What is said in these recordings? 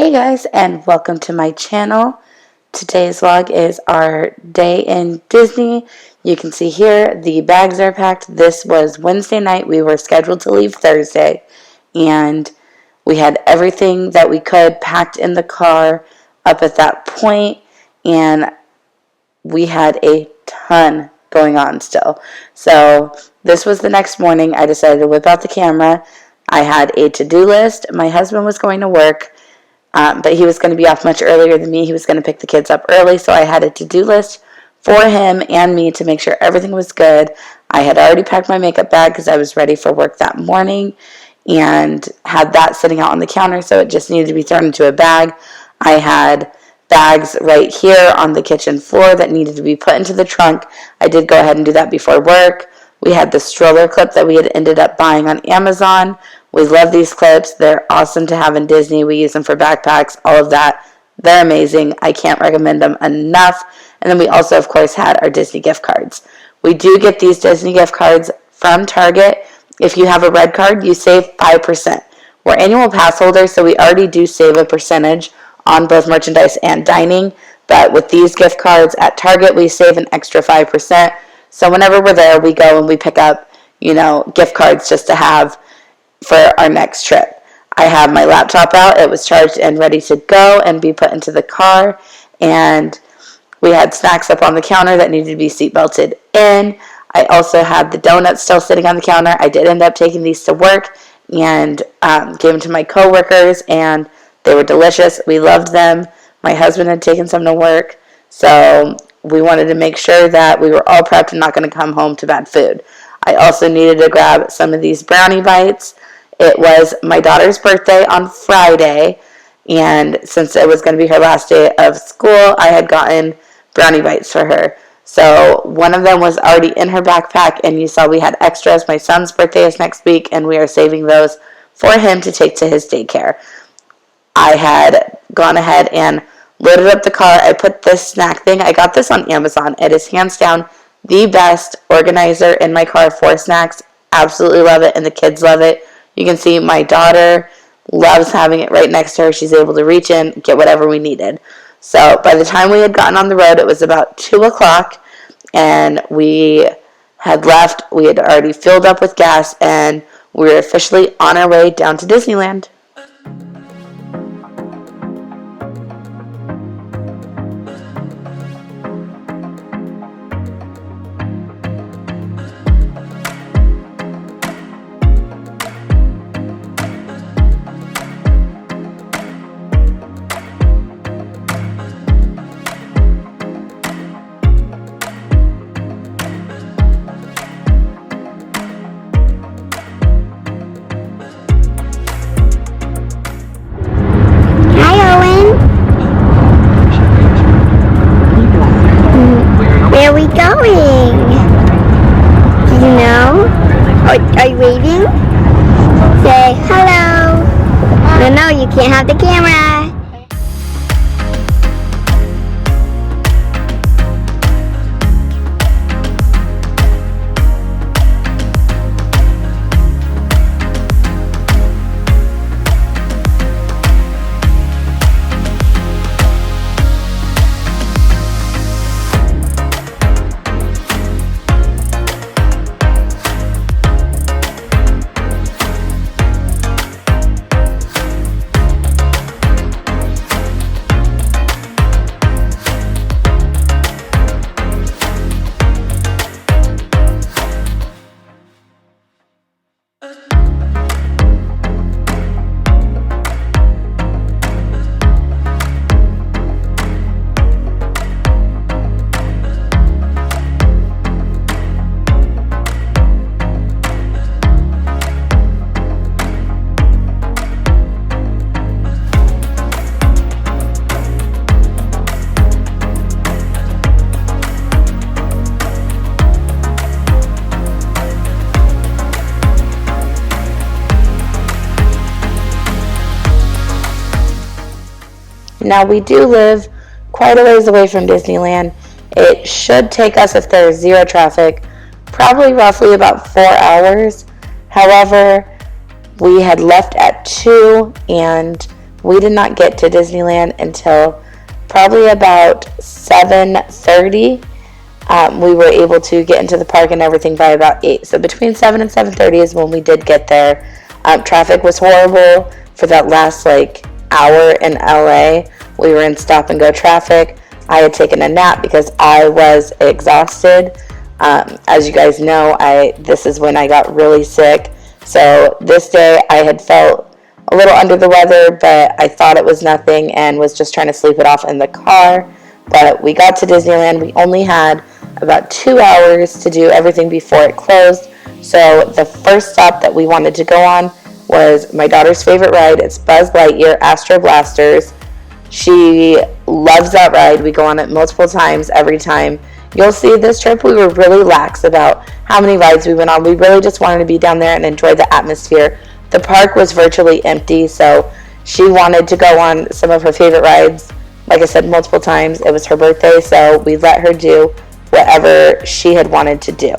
Hey guys, and welcome to my channel. Today's vlog is our day in Disney. You can see here the bags are packed. This was Wednesday night. We were scheduled to leave Thursday, and we had everything that we could packed in the car up at that point, and we had a ton going on still. So this was the next morning. I decided to whip out the camera. I had a to-do list. My husband was going to work. But he was going to be off much earlier than me. He was going to pick the kids up early, so I had a to-do list for him and me to make sure everything was good. I had already packed my makeup bag because I was ready for work that morning and had that sitting out on the counter, so it just needed to be thrown into a bag. I had bags right here on the kitchen floor that needed to be put into the trunk. I did go ahead and do that before work. We had the stroller clip that we had ended up buying on Amazon. We love these clips. They're awesome to have in Disney. We use them for backpacks, all of that. They're amazing. I can't recommend them enough. And then we also, of course, had our Disney gift cards. We do get these Disney gift cards from Target. If you have a red card, you save 5%. We're annual pass holders, so we already do save a percentage on both merchandise and dining. But with these gift cards at Target, we save an extra 5%. So whenever we're there, we go and we pick up, gift cards just to have for our next trip. I have my laptop out. It was charged and ready to go and be put into the car. And we had snacks up on the counter that needed to be seat belted in. I also had the donuts still sitting on the counter. I did end up taking these to work and gave them to my coworkers, and they were delicious. We loved them. My husband had taken some to work. So we wanted to make sure that we were all prepped and not going to come home to bad food. I also needed to grab some of these brownie bites. It was my daughter's birthday on Friday, and since it was going to be her last day of school, I had gotten brownie bites for her. So one of them was already in her backpack, and you saw we had extras. My son's birthday is next week, and we are saving those for him to take to his daycare. I had gone ahead and loaded up the car. I put this snack thing. I got this on Amazon. It is hands down the best organizer in my car for snacks. Absolutely love it, and the kids love it. You can see my daughter loves having it right next to her. She's able to reach in, get whatever we needed. So by the time we had gotten on the road, it was about 2 o'clock, and we had left. We had already filled up with gas, and we were officially on our way down to Disneyland. Where are we going? Do you know? Are you waving? Say hello. No, you can't have the camera. Now, we do live quite a ways away from Disneyland. It should take us, if there's zero traffic, probably roughly about 4 hours. However, we had left at 2, and We did not get to Disneyland until probably about 7:30. We were able to get into the park and everything by about 8. So between 7 and 7:30 is when we did get there. Traffic was horrible for that last hour in LA. We were in stop and go traffic. I had taken a nap because I was exhausted. As you guys know, this is when I got really sick. So this day I had felt a little under the weather, but I thought it was nothing and was just trying to sleep it off in the car. But we got to Disneyland. We only had about 2 hours to do everything before it closed. So the first stop that we wanted to go on was my daughter's favorite ride. It's Buzz Lightyear Astro Blasters. She loves that ride. We go on it multiple times every time. You'll see this trip we were really lax about how many rides we went on. We really just wanted to be down there and enjoy the atmosphere. The park was virtually empty, so she wanted to go on some of her favorite rides. Like I said, multiple times. It was her birthday, so we let her do whatever she had wanted to do.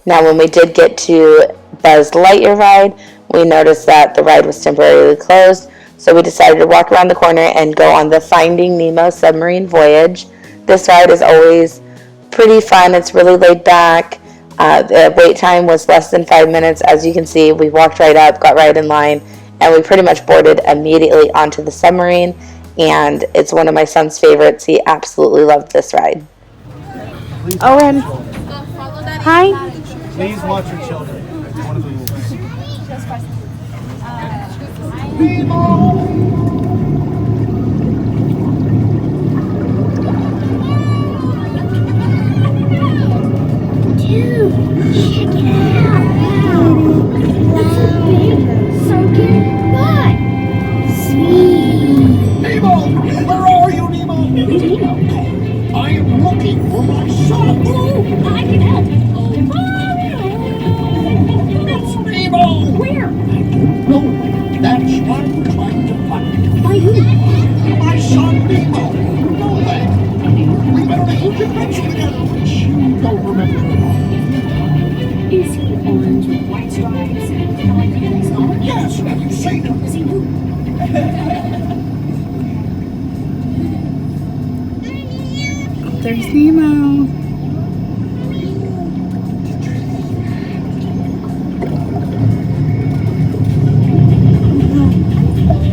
Now, when we did get to Buzz Lightyear ride, we noticed that the ride was temporarily closed, so we decided to walk around the corner and go on the Finding Nemo submarine voyage. This ride is always pretty fun. It's really laid back. The wait time was less than 5 minutes. As you can see, we walked right up, got right in line, and we pretty much boarded immediately onto the submarine, and it's one of my son's favorites. He absolutely loved this ride. Owen, hi. Please watch your children. One of the rules. Dude, check it out. So cute. What? Sweet. Nemo! Where are you, Nemo? Nemo! I am looking for my son. Oh, I can help. It's Nemo! Where? I don't know. That's what I'm trying to find. By who? My son, Nemo. You know that. We went on a huge adventure together, which you don't remember at all. Is he orange with white stripes and like his own? Yes, have you seen him? Is he blue? There's Nemo.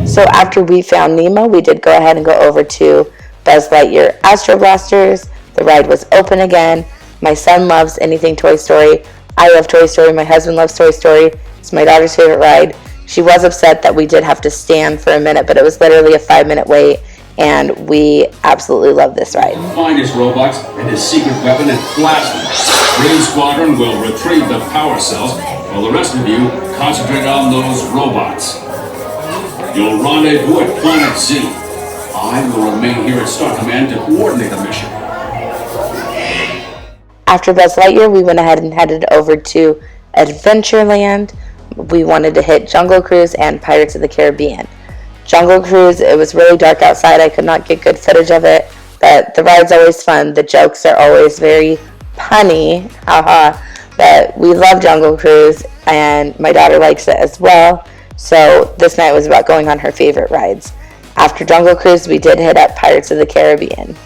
So after we found Nemo, we did go ahead and go over to Buzz Lightyear Astro Blasters. The ride was open again. My son loves anything Toy Story. I love Toy Story. My husband loves Toy Story. It's my daughter's favorite ride. She was upset that we did have to stand for a minute, but it was literally a 5-minute wait, and we absolutely love this ride. Find his robots and his secret weapon and blast them. Green Squadron will retrieve the power cells, while the rest of you concentrate on those robots. You'll rendezvous at Planet Z. I will remain here at Star Command to coordinate the mission. After Buzz Lightyear, we went ahead and headed over to Adventureland. We wanted to hit Jungle Cruise and Pirates of the Caribbean. Jungle Cruise, it was really dark outside. I could not get good footage of it, but the ride's always fun. The jokes are always very punny, haha. But we love Jungle Cruise, and my daughter likes it as well. So this night was about going on her favorite rides. After Jungle Cruise, we did hit up Pirates of the Caribbean.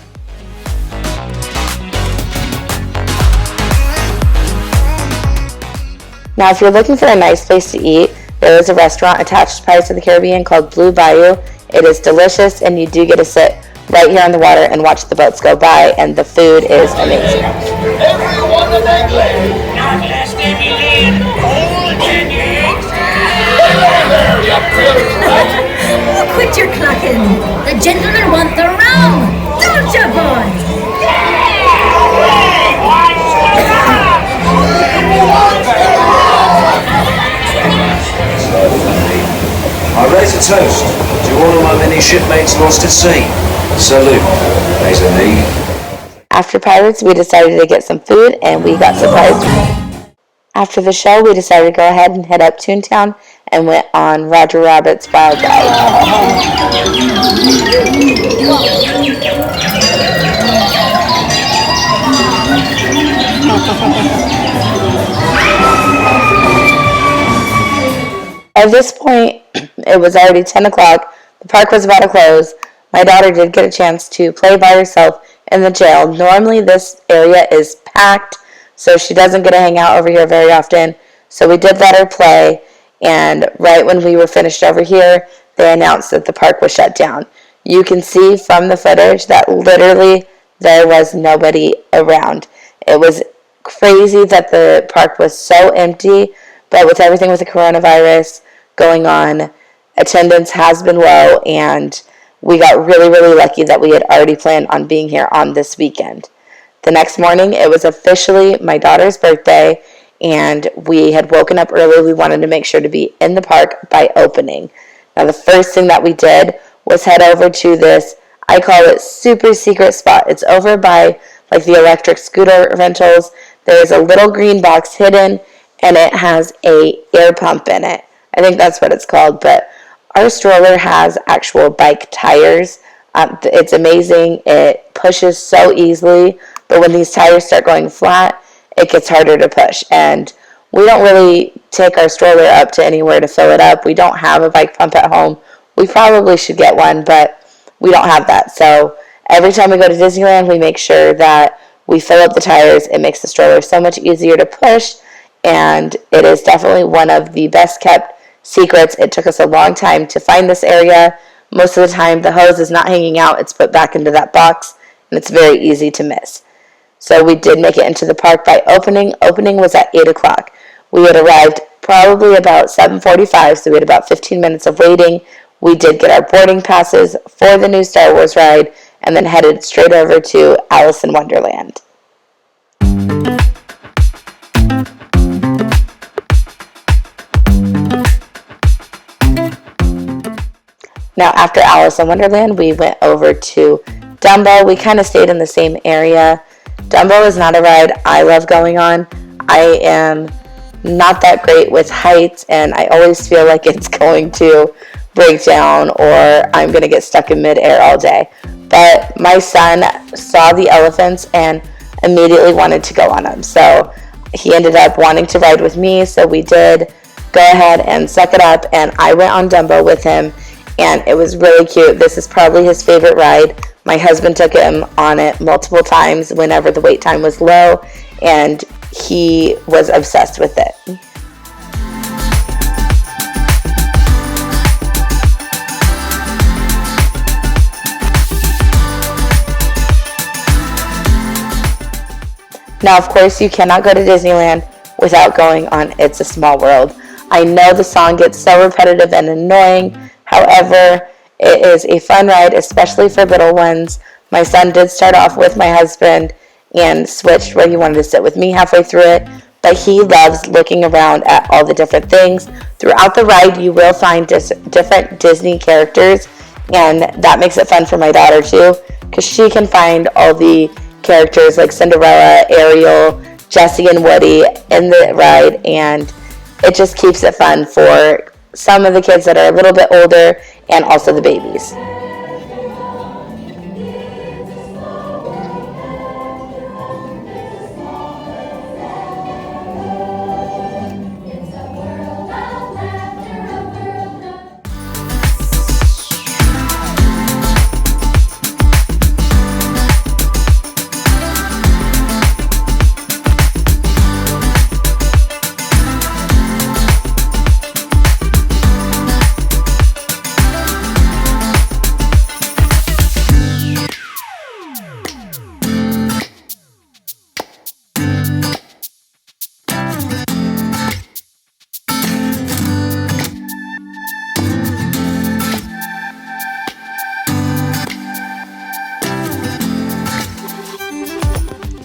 Now, if you're looking for a nice place to eat, there is a restaurant attached to Pirates of the Caribbean called Blue Bayou. It is delicious, and you do get to sit right here on the water and watch the boats go by, and the food is amazing. Everyone in England! Not less than we live, old and eggs. Oh, quit your clucking. The gentlemen want the rum. Don't you a toast to all of my many shipmates lost at sea. Salute, mes amis. After Pirates, we decided to get some food, and we got surprised. After the show, we decided to go ahead and head up Toontown and went on Roger Rabbit's Wild Ride. At this point, it was already 10 o'clock. The park was about to close. My daughter did get a chance to play by herself in the jail. Normally, this area is packed, so she doesn't get to hang out over here very often. So we did let her play, and right when we were finished over here, they announced that the park was shut down. You can see from the footage that literally there was nobody around. It was crazy that the park was so empty, but with everything with the coronavirus going on, attendance has been low, and we got really, really lucky that we had already planned on being here on this weekend. The next morning, it was officially my daughter's birthday, and we had woken up early. We wanted to make sure to be in the park by opening. Now, the first thing that we did was head over to this, I call it super secret spot. It's over by like the electric scooter rentals. There's a little green box hidden, and it has a air pump in it. I think that's what it's called, but our stroller has actual bike tires. It's amazing. It pushes so easily, but when these tires start going flat, it gets harder to push. And we don't really take our stroller up to anywhere to fill it up. We don't have a bike pump at home. We probably should get one, but we don't have that. So every time we go to Disneyland, we make sure that we fill up the tires. It makes the stroller so much easier to push, and it is definitely one of the best kept secrets. It took us a long time to find this area. Most of the time, the hose is not hanging out. It's put back into that box, and it's very easy to miss. So we did make it into the park by opening. Opening was at 8 o'clock. We had arrived probably about 7:45, so we had about 15 minutes of waiting. We did get our boarding passes for the new Star Wars ride, and then headed straight over to Alice in Wonderland. Now, after Alice in Wonderland, we went over to Dumbo. We kind of stayed in the same area. Dumbo is not a ride I love going on. I am not that great with heights, and I always feel like it's going to break down or I'm going to get stuck in midair all day. But my son saw the elephants and immediately wanted to go on them. So he ended up wanting to ride with me, so we did go ahead and suck it up, and I went on Dumbo with him. And it was really cute. This is probably his favorite ride. My husband took him on it multiple times whenever the wait time was low, and he was obsessed with it. Now, of course, you cannot go to Disneyland without going on It's a Small World. I know the song gets so repetitive and annoying. However, it is a fun ride, especially for little ones. My son did start off with my husband and switched where he wanted to sit with me halfway through it, but he loves looking around at all the different things. Throughout the ride, you will find different Disney characters, and that makes it fun for my daughter too, because she can find all the characters like Cinderella, Ariel, Jessie, and Woody in the ride, and it just keeps it fun for some of the kids that are a little bit older and also the babies.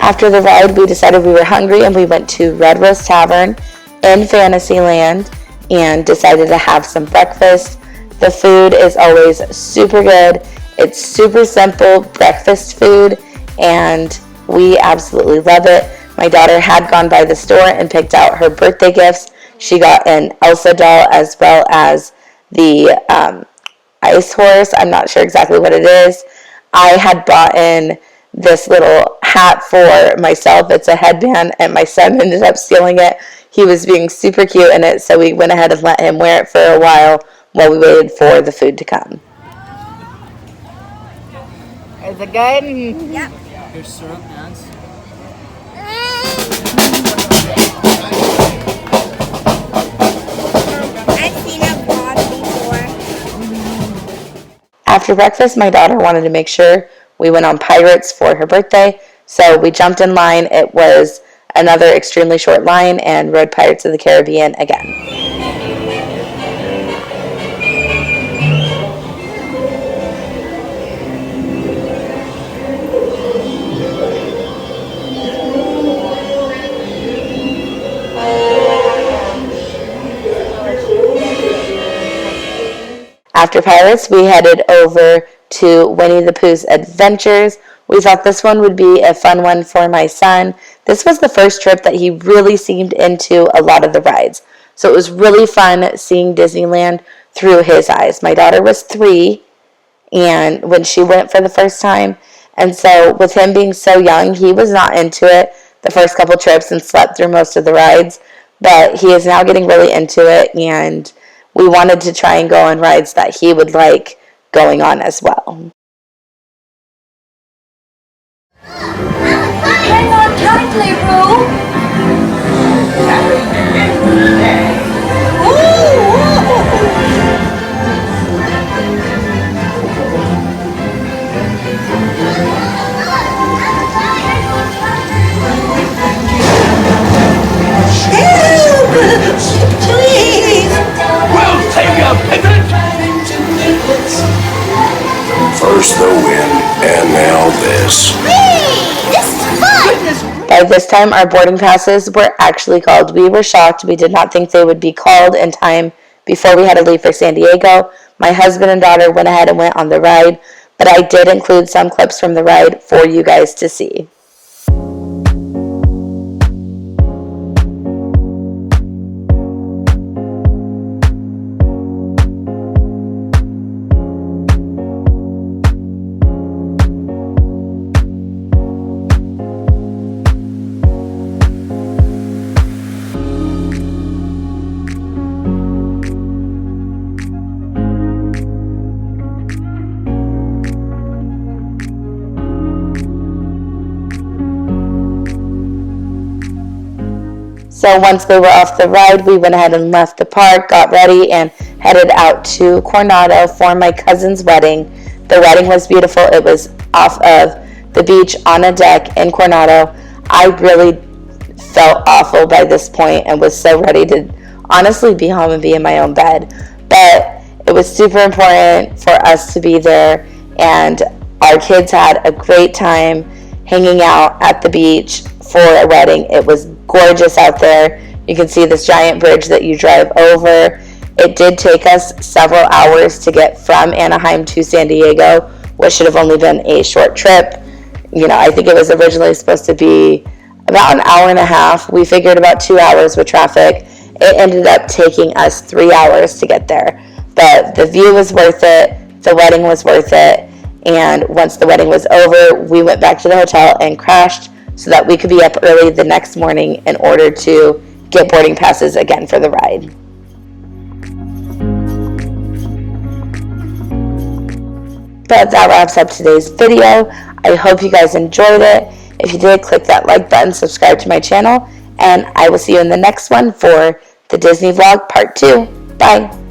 After the ride, we decided we were hungry and we went to Red Rose Tavern in Fantasyland and decided to have some breakfast. The food is always super good. It's super simple breakfast food, and we absolutely love it. My daughter had gone by the store and picked out her birthday gifts. She got an Elsa doll as well as the ice horse. I'm not sure exactly what it is. I had bought in this little hat for myself. It's a headband, and my son ended up stealing it. He was being super cute in it, so we went ahead and let him wear it for a while we waited for the food to come. Is it good? Yep. Here's syrup, Nance. I've seen a vlog before. After breakfast, my daughter wanted to make sure we went on Pirates for her birthday, so we jumped in line. It was another extremely short line and rode Pirates of the Caribbean again. After Pirates, we headed over to Winnie the Pooh's Adventures. We thought this one would be a fun one for my son. This was the first trip that he really seemed into a lot of the rides. So it was really fun seeing Disneyland through his eyes. My daughter was 3 and when she went for the first time. And so with him being so young, he was not into it the first couple trips and slept through most of the rides. But he is now getting really into it, and we wanted to try and go on rides that he would like going on as well. Hang on tightly, Roo. Please. We'll take a pivot. First the wind, and now this. This is fun! By this time, our boarding passes were actually called. We were shocked. We did not think they would be called in time before we had to leave for San Diego. My husband and daughter went ahead and went on the ride, but I did include some clips from the ride for you guys to see. So once they were off the ride, we went ahead and left the park, got ready, and headed out to Coronado for my cousin's wedding. The wedding was beautiful. It was off of the beach on a deck in Coronado. I really felt awful by this point and was so ready to honestly be home and be in my own bed. But it was super important for us to be there, and our kids had a great time hanging out at the beach for a wedding. It was gorgeous out there. You can see this giant bridge that you drive over. It did take us several hours to get from Anaheim to San Diego, which should have only been a short trip. You know, I think it was originally supposed to be about an hour and a half. We figured about 2 hours with traffic. It ended up taking us 3 hours to get there. But the view was worth it. The wedding was worth it. And once the wedding was over, we went back to the hotel and crashed so that we could be up early the next morning in order to get boarding passes again for the ride. But that wraps up today's video. I hope you guys enjoyed it. If you did, click that like button, subscribe to my channel, and I will see you in the next one for the Disney Vlog Part 2. Bye!